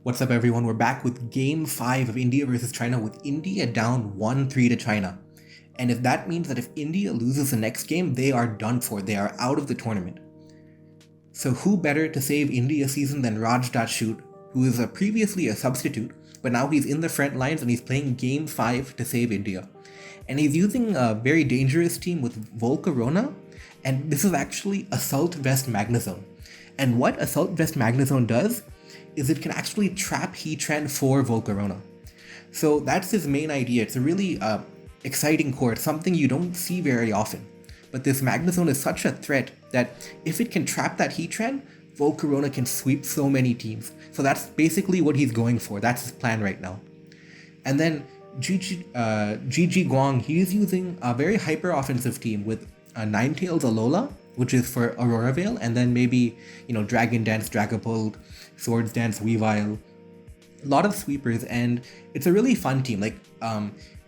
What's up everyone, we're back with Game 5 of India versus China with India down 1-3 to China. And if that means that if India loses the next game, they are done for, they are out of the tournament. So who better to save India's season than Raj.shoot, who is previously a substitute, but now he's in the front lines and he's playing Game 5 to save India. And he's using a very dangerous team with Volcarona, and this is actually Assault Vest Magnezone. And what Assault Vest Magnezone does is it can actually trap Heatran for Volcarona. So that's his main idea. It's a really exciting core, it's something you don't see very often. But this Magnezone is such a threat that if it can trap that Heatran, Volcarona can sweep so many teams. So that's basically what he's going for, that's his plan right now. And then ggguang, he's using a very hyper-offensive team with Ninetales Alola, which is for Aurora Veil, and then maybe, Dragon Dance, Dragapult, Swords Dance, Weavile. A lot of sweepers, and it's a really fun team.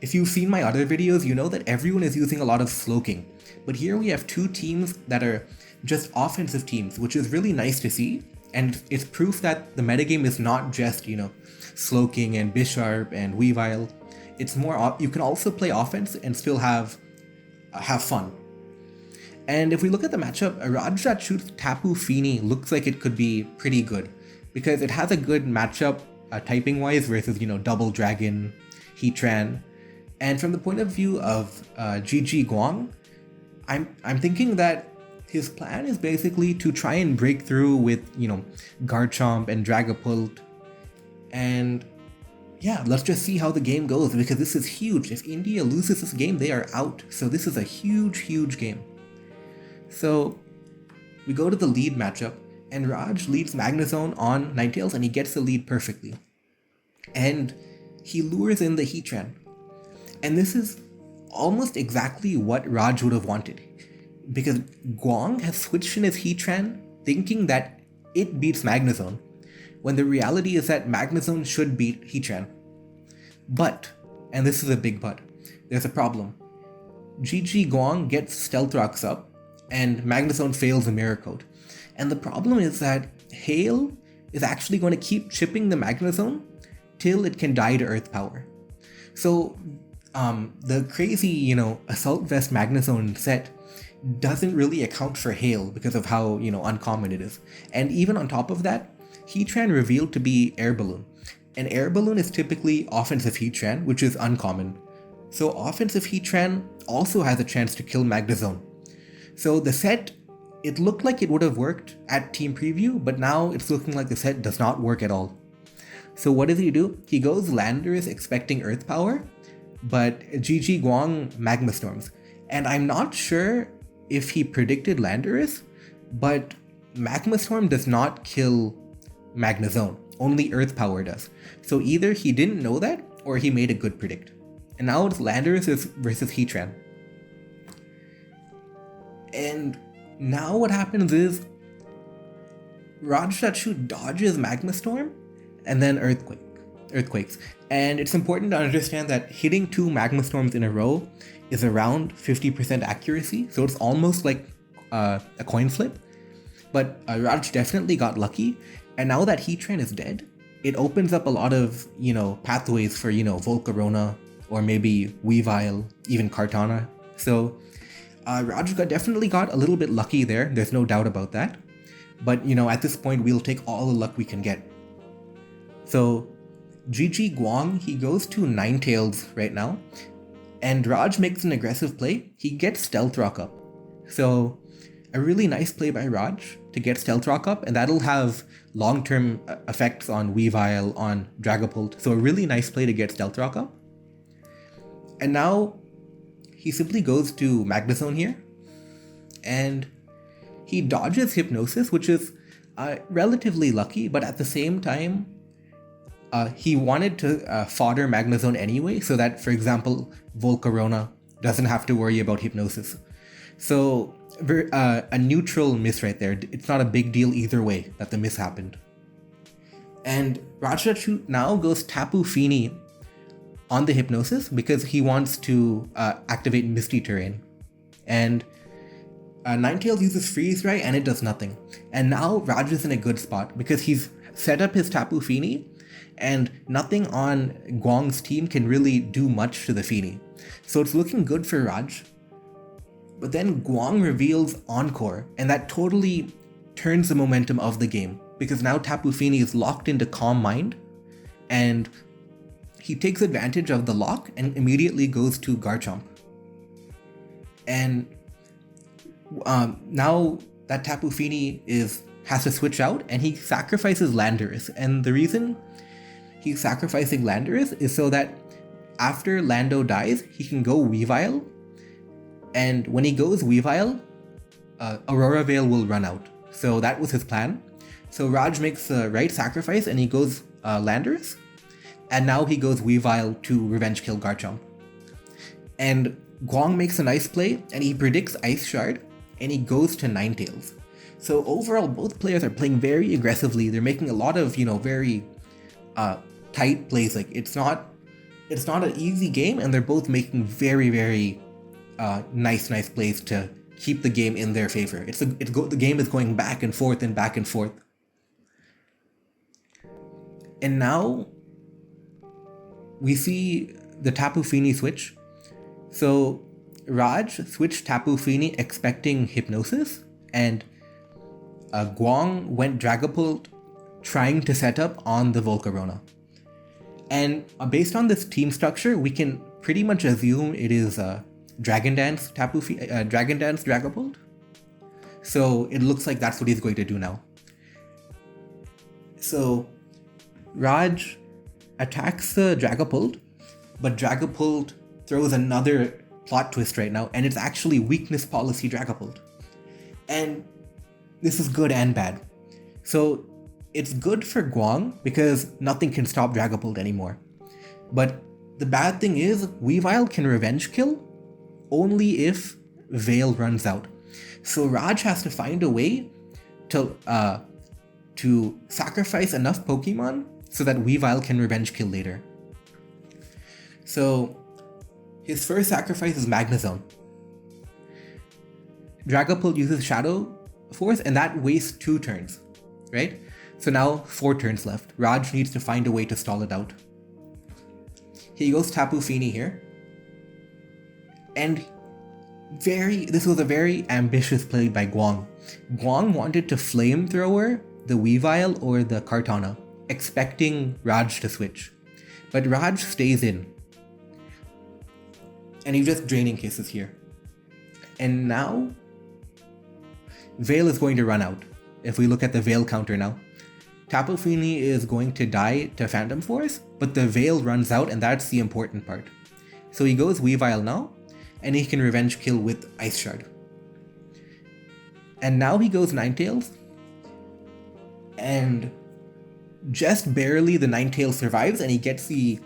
If you've seen my other videos, you know that everyone is using a lot of Slowking. But here we have two teams that are just offensive teams, which is really nice to see. And it's proof that the metagame is not just, Slowking and Bisharp and Weavile. It's more, you can also play offense and still have fun. And if we look at the matchup, Raj.shoot's Tapu Fini looks like it could be pretty good because it has a good matchup typing wise versus, Double Dragon, Heatran. And from the point of view of ggguang, I'm thinking that his plan is basically to try and break through with, Garchomp and Dragapult. And yeah, let's just see how the game goes because this is huge. If India loses this game, they are out. So this is a huge, huge game. So we go to the lead matchup, and Raj leads Magnezone on Ninetales, and he gets the lead perfectly. And he lures in the Heatran. And this is almost exactly what Raj would have wanted, because Guang has switched in his Heatran thinking that it beats Magnezone, when the reality is that Magnezone should beat Heatran. But, and this is a big but, there's a problem. ggguang gets Stealth Rocks up, and Magnezone fails a Mirror Coat. And the problem is that Hail is actually going to keep chipping the Magnezone till it can die to Earth Power. So the crazy, Assault Vest Magnezone set doesn't really account for Hail because of how, uncommon it is. And even on top of that, Heatran revealed to be Air Balloon. And Air Balloon is typically offensive Heatran, which is uncommon. So offensive Heatran also has a chance to kill Magnezone. So the set, it looked like it would have worked at Team Preview, but now it's looking like the set does not work at all. So what does he do? He goes Landorus expecting Earth Power, but ggguang Magma Storms. And I'm not sure if he predicted Landorus, but Magma Storm does not kill Magnezone, only Earth Power does. So either he didn't know that, or he made a good predict. And now it's Landorus versus Heatran. And now what happens is Raj.shoot dodges Magma Storm and then Earthquakes. And it's important to understand that hitting two Magma Storms in a row is around 50% accuracy, so it's almost like a coin flip. But Raj definitely got lucky, and now that Heatran is dead, it opens up a lot of, pathways for, Volcarona, or maybe Weavile, even Kartana. So Raj definitely got a little bit lucky there, there's no doubt about that. But, at this point, we'll take all the luck we can get. So, ggguang, he goes to Ninetales right now, and Raj makes an aggressive play. He gets Stealth Rock up. So, a really nice play by Raj to get Stealth Rock up, and that'll have long-term effects on Weavile, on Dragapult. So, a really nice play to get Stealth Rock up. And now, he simply goes to Magnezone here, and he dodges Hypnosis, which is relatively lucky, but at the same time, he wanted to fodder Magnezone anyway, so that, for example, Volcarona doesn't have to worry about Hypnosis. So, a neutral miss right there. It's not a big deal either way that the miss happened. And Raj.shoot now goes Tapu Fini on the Hypnosis because he wants to activate Misty Terrain. And Ninetales uses Freeze Ray and it does nothing. And now Raj is in a good spot because he's set up his Tapu Fini and nothing on Guang's team can really do much to the Feeny. So it's looking good for Raj. But then Guang reveals Encore, and that totally turns the momentum of the game, because now Tapu Fini is locked into Calm Mind, and he takes advantage of the lock and immediately goes to Garchomp. And now that Tapu Fini has to switch out, and he sacrifices Landorus. And the reason he's sacrificing Landorus is so that after Lando dies, he can go Weavile. And when he goes Weavile, Aurora Veil will run out. So that was his plan. So Raj makes the right sacrifice and he goes Landorus. And now he goes Weavile to revenge kill Garchomp. And Guang makes a nice play and he predicts Ice Shard and he goes to Ninetales. So overall, both players are playing very aggressively. They're making a lot of, very tight plays. Like it's not an easy game, and they're both making very, very nice plays to keep the game in their favor. The game is going back and forth and back and forth. And now we see the Tapu Fini switch. So Raj switched Tapu Fini expecting Hypnosis, and Guang went Dragapult trying to set up on the Volcarona. And based on this team structure, we can pretty much assume it is Dragon Dance Dragapult. So it looks like that's what he's going to do now. So Raj attacks the Dragapult, but Dragapult throws another plot twist right now, and it's actually Weakness Policy Dragapult. And this is good and bad. So it's good for Guang because nothing can stop Dragapult anymore. But the bad thing is Weavile can revenge kill only if Veil runs out. So Raj has to find a way to sacrifice enough Pokemon so that Weavile can revenge kill later. So his first sacrifice is Magnezone. Dragapult uses Shadow Force and that wastes 2 turns, right? So now 4 turns left. Raj needs to find a way to stall it out. He goes Tapu Fini here. And this was a very ambitious play by Guang. Guang wanted to Flamethrower the Weavile or the Kartana, expecting Raj to switch. But Raj stays in. And he's just draining cases here. And now Veil is going to run out. If we look at the Veil counter now, Tapu Fini is going to die to Phantom Force, but the Veil runs out, and that's the important part. So he goes Weavile now, and he can revenge kill with Ice Shard. And now he goes Ninetales, and just barely the Ninetales survives, and he gets the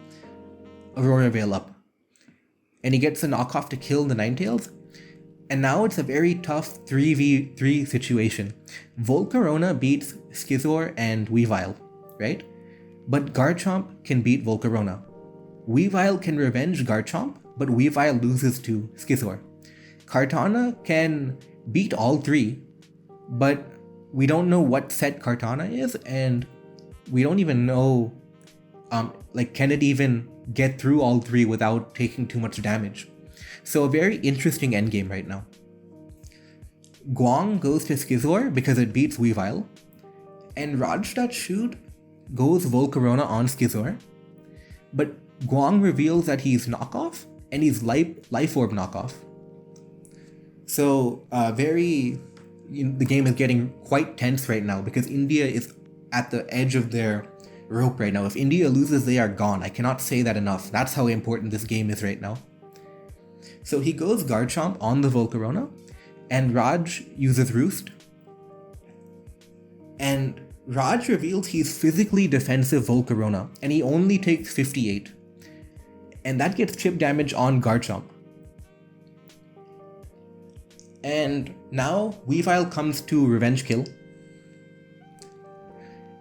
Aurora Veil up. And he gets a knockoff to kill the Ninetales. And now it's a very tough 3v3 situation. Volcarona beats Scizor and Weavile, right? But Garchomp can beat Volcarona. Weavile can revenge Garchomp, but Weavile loses to Scizor. Kartana can beat all 3, but we don't know what set Kartana is, and we don't even know, can it even get through all 3 without taking too much damage? So a very interesting endgame right now. Guang goes to Scizor because it beats Weavile, and Raj.shoot goes Volcarona on Scizor, but Guang reveals that he's knockoff, and he's Life Orb knockoff. So the game is getting quite tense right now because India is at the edge of their rope right now. If India loses, they are gone. I cannot say that enough. That's how important this game is right now. So he goes Garchomp on the Volcarona, and Raj uses Roost. And Raj reveals he's physically defensive Volcarona, and he only takes 58. And that gets chip damage on Garchomp. And now Weavile comes to revenge kill.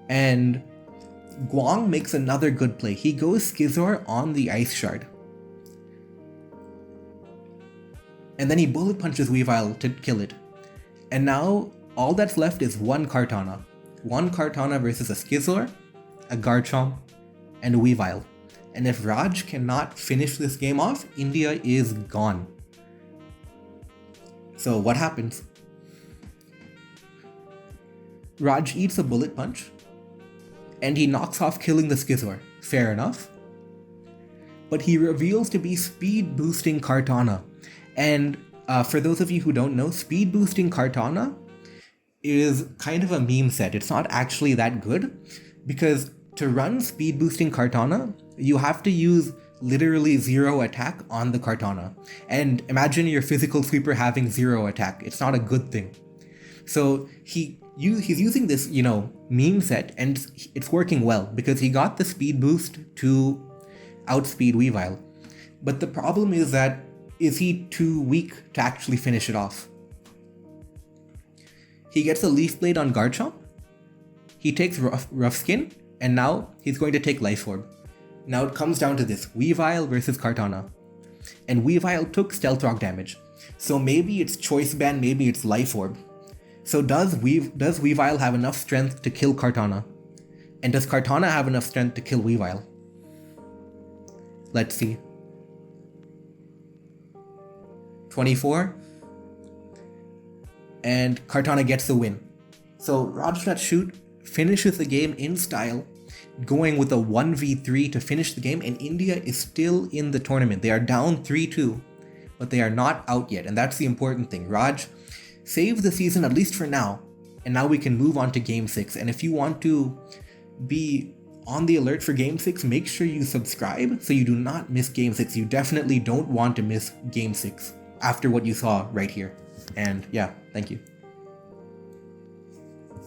And Guang makes another good play. He goes Scizor on the Ice Shard. And then he bullet punches Weavile to kill it. And now all that's left is one Kartana. One Kartana versus a Scizor, a Garchomp, and a Weavile. And if Raj cannot finish this game off, India is gone. So what happens? Raj eats a bullet punch, and he knocks off killing the Skizor. Fair enough. But he reveals to be speed boosting Kartana. And for those of you who don't know, speed boosting Kartana is kind of a meme set. It's not actually that good, because to run speed boosting Kartana, you have to use literally 0 attack on the Kartana. And imagine your physical sweeper having 0 attack. It's not a good thing. So he's using this, meme set, and it's working well because he got the speed boost to outspeed Weavile. But the problem is that, is he too weak to actually finish it off? He gets a Leaf Blade on Guard Chomp, he takes Rough Skin, and now he's going to take Life Orb. Now it comes down to this, Weavile versus Kartana. And Weavile took Stealth Rock damage, so maybe it's Choice Band, maybe it's Life Orb. So does Weavile have enough strength to kill Kartana? And does Kartana have enough strength to kill Weavile? Let's see. 24. And Kartana gets the win. So Raj.shoot finishes the game in style, going with a 1v3 to finish the game, and India is still in the tournament. They are down 3-2, but they are not out yet, and that's the important thing. Raj saved the season, at least for now, and now we can move on to Game 6. And if you want to be on the alert for Game 6, make sure you subscribe so you do not miss Game 6. You definitely don't want to miss Game 6 after what you saw right here. And yeah, thank you.